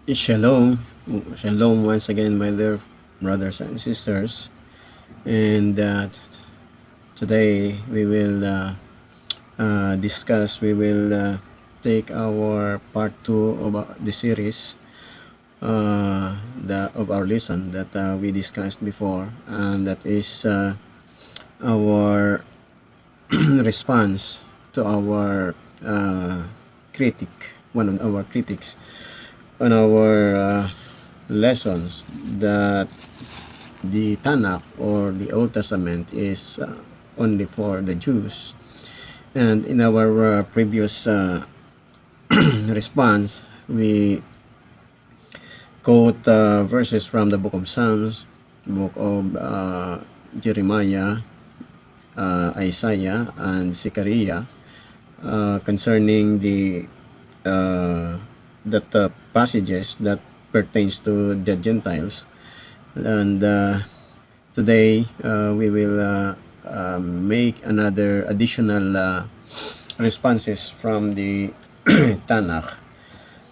Shalom. Shalom once again, my dear brothers and sisters. And today we will take our part two of the series of our lesson that we discussed before, and that is our response to our critic, one of our critics on our lessons that the Tanakh or the Old Testament is only for the Jews. And in our previous response, we quote verses from the book of Psalms, book of Jeremiah, Isaiah, and Zechariah concerning the passages that pertains to the Gentiles. And today we will make another additional responses from the Tanakh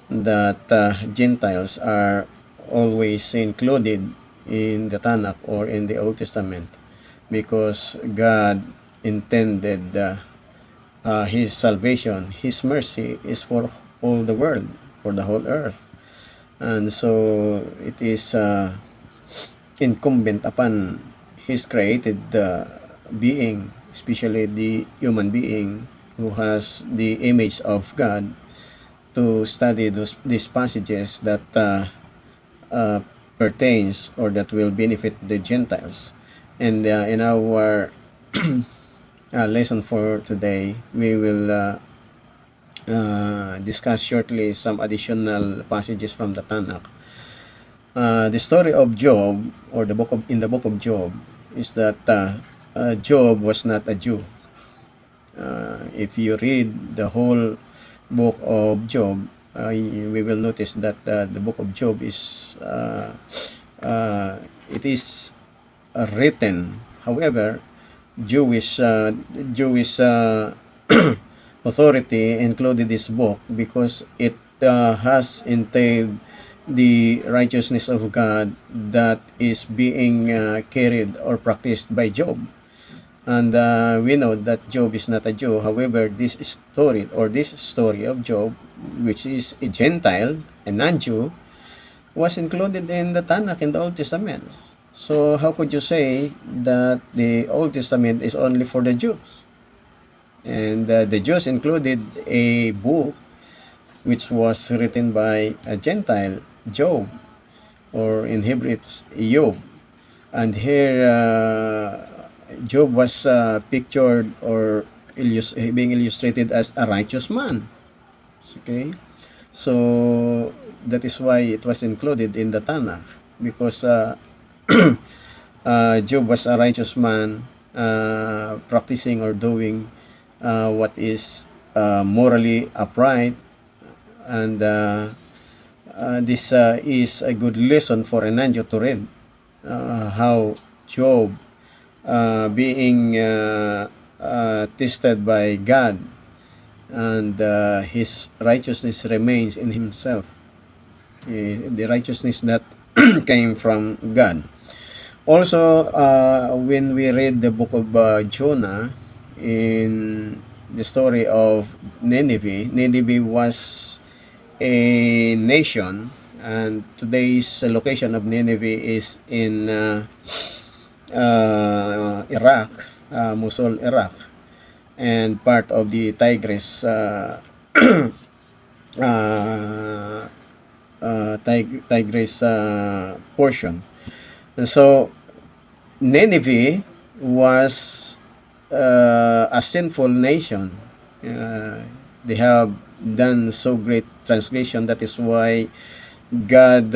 that Gentiles are always included in the Tanakh or in the Old Testament because God intended His salvation, His mercy is for all the world, for the whole earth. And so it is incumbent upon His created being, especially the human being who has the image of God, to study these passages that pertains or that will benefit the Gentiles. And in our lesson for today, we will discuss shortly some additional passages from the Tanakh. The story of Job, or in the book of Job, is that Job was not a Jew. If you read the whole book of Job, we will notice that the book of Job is it is written. However, Jewish authority included this book because it has entailed the righteousness of God that is being carried or practiced by Job. And we know that Job is not a Jew. However, this story of Job, which is a Gentile, a non-Jew, was included in the Tanakh, in the Old Testament. So how could you say that the Old Testament is only for the Jews? And the Jews included a book which was written by a Gentile, Job, or in Hebrew it's Job. And here Job was pictured or being illustrated as a righteous man. Okay, so that is why it was included in the Tanakh, because Job was a righteous man, practicing or doing what is morally upright, and this is a good lesson for a non-Jew to read how Job being tested by God, and his righteousness remains in himself, the righteousness that came from God. Also, when we read the book of Jonah, in the story of Nineveh, Nineveh was a nation, and today's location of Nineveh is in Iraq, Mosul, Iraq, and part of the Tigris Tigris portion. And so Nineveh was a sinful nation. They have done so great transgression. That is why God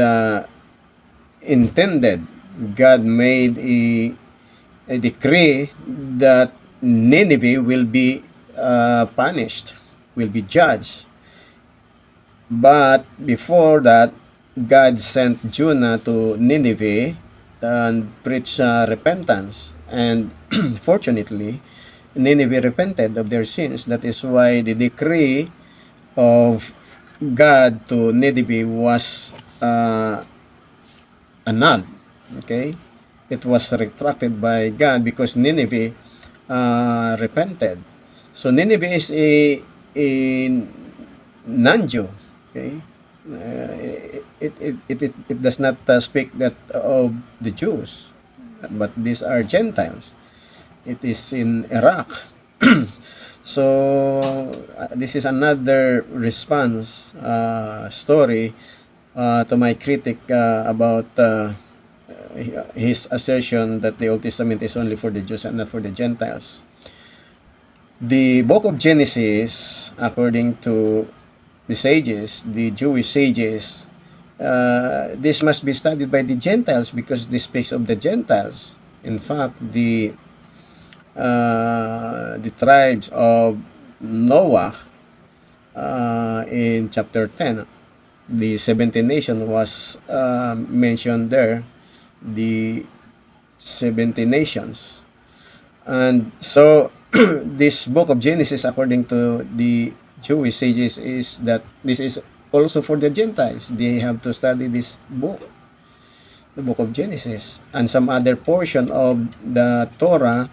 God made a decree that Nineveh will be punished, will be judged. But before that, God sent Jonah to Nineveh and preached repentance. And fortunately, Nineveh repented of their sins. That is why the decree of God to Nineveh was annulled. Okay, it was retracted by God because Nineveh repented. So Nineveh is a non-Jew. Okay, it does not speak that of the Jews, but these are Gentiles. It is in Iraq. So this is another response story to my critic about his assertion that the Old Testament is only for the Jews and not for the Gentiles. The book of Genesis, according to the sages, the Jewish sages, this must be studied by the Gentiles because this speaks of the Gentiles. In fact, the tribes of Noah in chapter 10, the 70 nation was mentioned there, the 70 nations. And so this book of Genesis, according to the Jewish sages, is that this is also for the Gentiles. They have to study this book, the book of Genesis, and some other portion of the Torah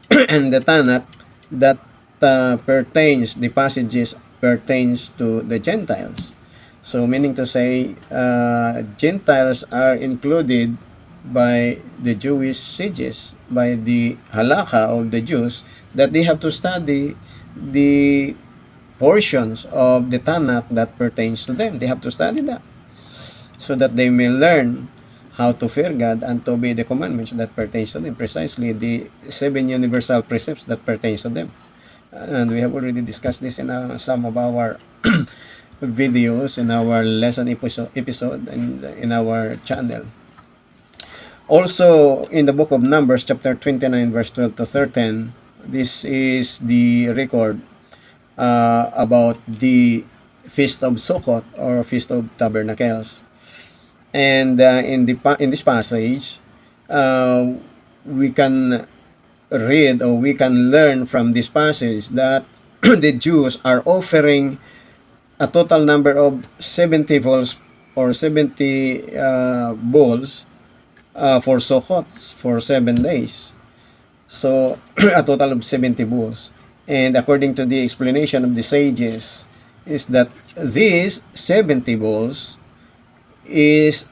and the Tanakh that pertains, the passages pertains to the Gentiles. So meaning to say, Gentiles are included by the Jewish sages, by the halakha of the Jews, that they have to study the portions of the Tanakh that pertains to them. They have to study that so that they may learn how to fear God and to obey the commandments that pertains to them, precisely the 7 universal precepts that pertains to them. And we have already discussed this in some of our videos, in our lesson episode and in our channel. Also, in the book of Numbers, chapter 29, verse 12 to 13, this is the record about the Feast of Sukkot or Feast of Tabernacles. And in this passage, we can read or we can learn from this passage that the Jews are offering a total number of 70 bulls or 70 bulls for Sukkot for 7 days. So a total of 70 bulls. And according to the explanation of the sages, is that these 70 bulls is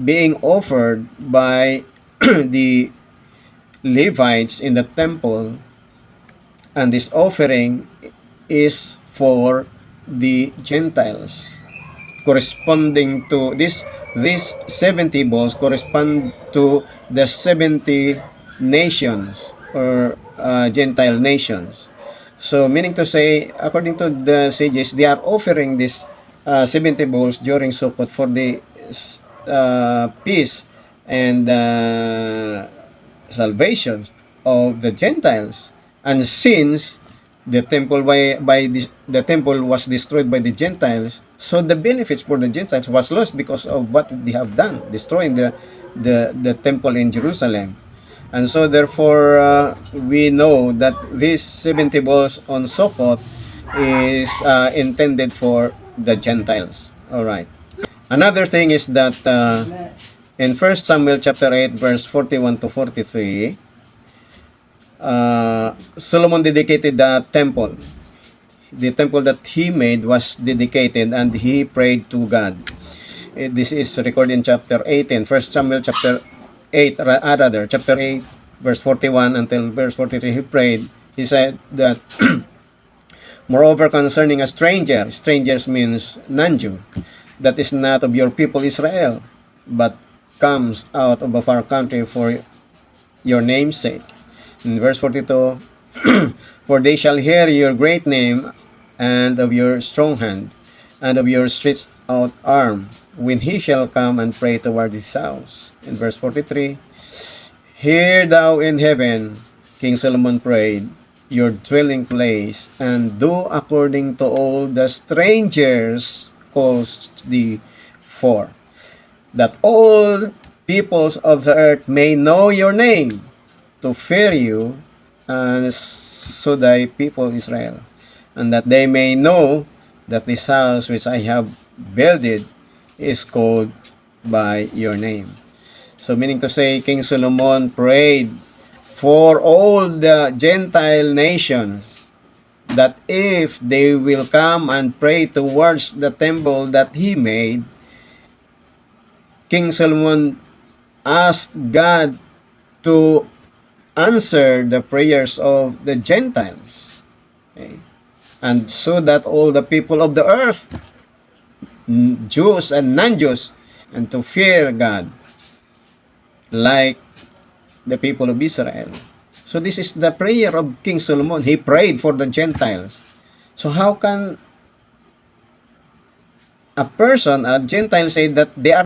being offered by the Levites in the temple, and this offering is for the Gentiles, corresponding to these 70 bulls correspond to the 70 nations or Gentile nations. So meaning to say, according to the sages, they are offering this 70 bulls during Sukkot for the peace and salvation of the Gentiles. And since the temple the temple was destroyed by the Gentiles, so the benefits for the Gentiles was lost because of what they have done, destroying the temple in Jerusalem. And so therefore we know that these 70 bulls on Sukkot is intended for the Gentiles. All right. Another thing is that in 1 Samuel chapter 8 verse 41 to 43, Solomon dedicated the temple. The temple that he made was dedicated and he prayed to God. This is recorded in chapter 18, 1 Samuel chapter 8, chapter 8, verse 41 until verse 43. He prayed. He said that, moreover, concerning a stranger, strangers means non-Jew, that is not of your people Israel, but comes out of a far country for your name's sake. In verse 42, for they shall hear your great name and of your strong hand and of your stretched out arm when he shall come and pray toward his house. In verse 43, hear thou in heaven, King Solomon prayed, your dwelling place, and do according to all the strangers calls thee for, that all peoples of the earth may know your name, to fear you, and so thy people Israel, and that they may know that this house which I have builded is called by your name. So meaning to say, King Solomon prayed for all the Gentile nations that if they will come and pray towards the temple that he made, King Solomon asked God to answer the prayers of the Gentiles. Okay? And so that all the people of the earth, Jews and non-Jews, and to fear God like the people of Israel. So this is the prayer of King Solomon. He prayed for the Gentiles. So how can a Gentile say that they are